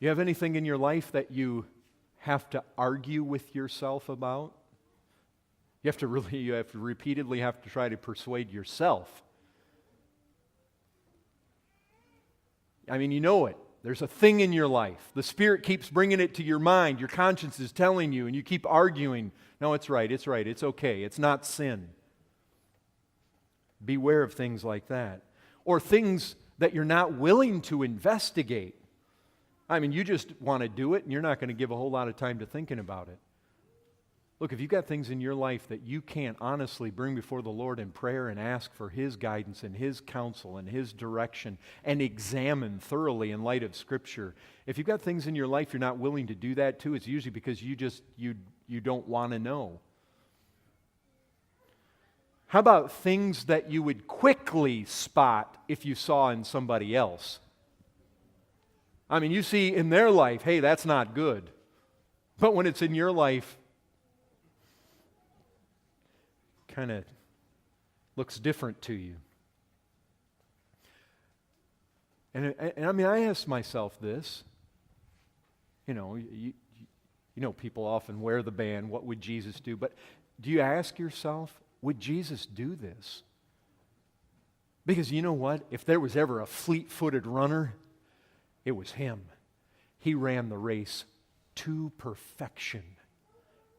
You have anything in your life that you have to argue with yourself about? You have to repeatedly have to try to persuade yourself. I mean, you know it. There's a thing in your life. The Spirit keeps bringing it to your mind. Your conscience is telling you, and you keep arguing. No, it's right, it's okay, it's not sin. Beware of things like that. Or things that you're not willing to investigate. I mean, you just want to do it, and you're not going to give a whole lot of time to thinking about it. Look, if you've got things in your life that you can't honestly bring before the Lord in prayer and ask for His guidance and His counsel and His direction and examine thoroughly in light of Scripture, if you've got things in your life you're not willing to do that too, it's usually because you don't want to know. How about things that you would quickly spot if you saw in somebody else? I mean, you see in their life, hey, that's not good. But when it's in your life, kind of looks different to you. And I mean, I ask myself this. You know, people often wear the band, what would Jesus do? But do you ask yourself, would Jesus do this? Because you know what? If there was ever a fleet-footed runner, it was Him. He ran the race to perfection,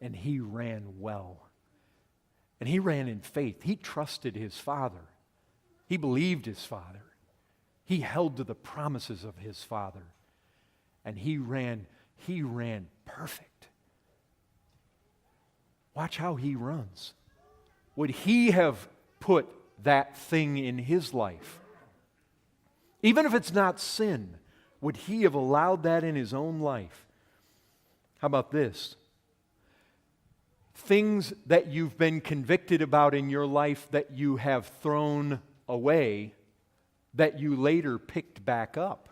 and He ran well. And He ran in faith. He trusted His Father. He believed His Father. He held to the promises of His Father. And He ran perfect. Watch how He runs. Would He have put that thing in His life? Even if it's not sin, would He have allowed that in His own life? How about this? Things that you've been convicted about in your life that you have thrown away, that you later picked back up.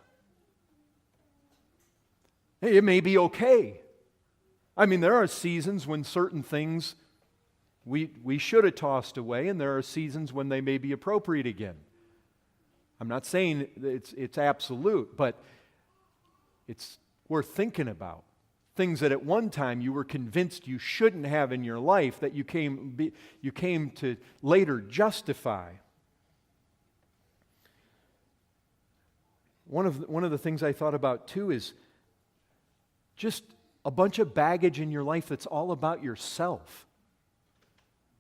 It may be okay. I mean, there are seasons when certain things we should have tossed away, and there are seasons when they may be appropriate again. I'm not saying it's absolute, but it's worth thinking about. Things that at one time you were convinced you shouldn't have in your life that you came to later justify. One of the things I thought about too is just a bunch of baggage in your life that's all about yourself.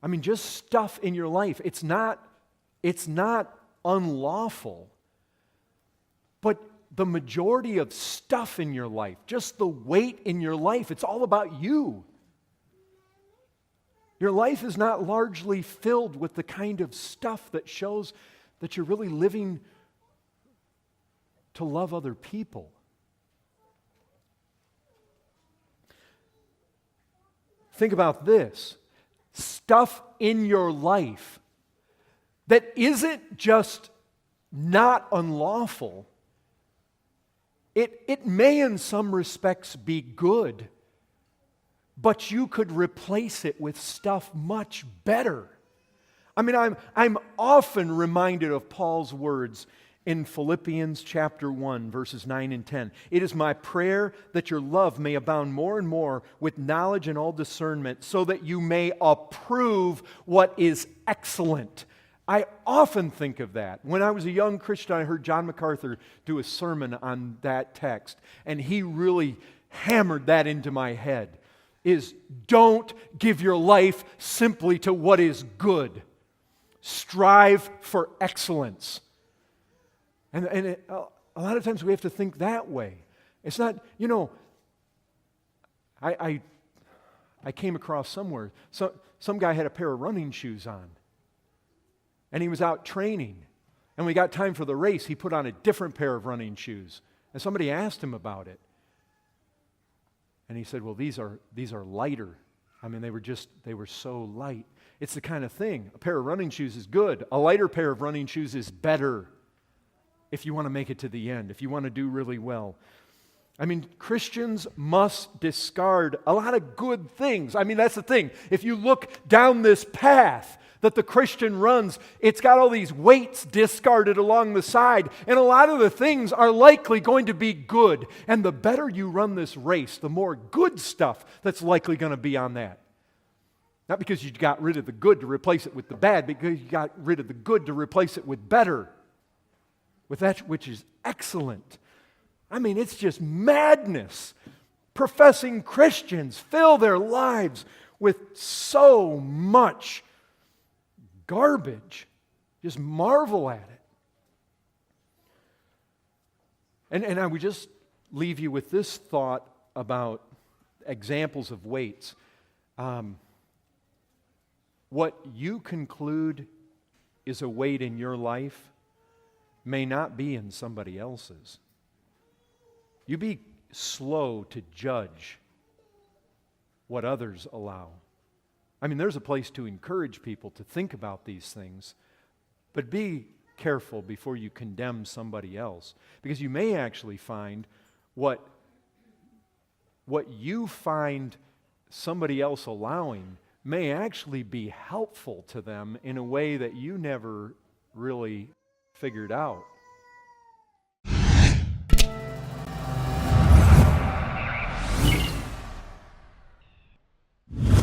I mean, just stuff in your life. It's not unlawful, but the majority of stuff in your life, just the weight in your life, it's all about you. Your life is not largely filled with the kind of stuff that shows that you're really living to love other people. Think about this. Stuff in your life that isn't just not unlawful. It may in some respects be good, but you could replace it with stuff much better. I mean, I'm often reminded of Paul's words in Philippians chapter 1, verses 9 and 10. It is my prayer that your love may abound more and more with knowledge and all discernment, so that you may approve what is excellent. I often think of that. When I was a young Christian, I heard John MacArthur do a sermon on that text, and he really hammered that into my head, is don't give your life simply to what is good. Strive for excellence. And a lot of times we have to think that way. It's not, I came across somewhere, some guy had a pair of running shoes on. And he was out training. And when we got time for the race, he put on a different pair of running shoes. And somebody asked him about it. And he said, well, these are lighter. I mean, they were so light. It's the kind of thing. A pair of running shoes is good. A lighter pair of running shoes is better if you want to make it to the end, if you want to do really well. I mean, Christians must discard a lot of good things. I mean, that's the thing. If you look down this path that the Christian runs, it's got all these weights discarded along the side, and a lot of the things are likely going to be good. And the better you run this race, the more good stuff that's likely going to be on that. Not because you got rid of the good to replace it with the bad, because you got rid of the good to replace it with better, with that which is excellent. I mean, it's just madness. Professing Christians fill their lives with so much garbage. Just marvel at it. And I would just leave you with this thought about examples of weights. What you conclude is a weight in your life may not be in somebody else's. You be slow to judge what others allow. I mean, there's a place to encourage people to think about these things, but be careful before you condemn somebody else, because you may actually find what you find somebody else allowing may actually be helpful to them in a way that you never really figured out.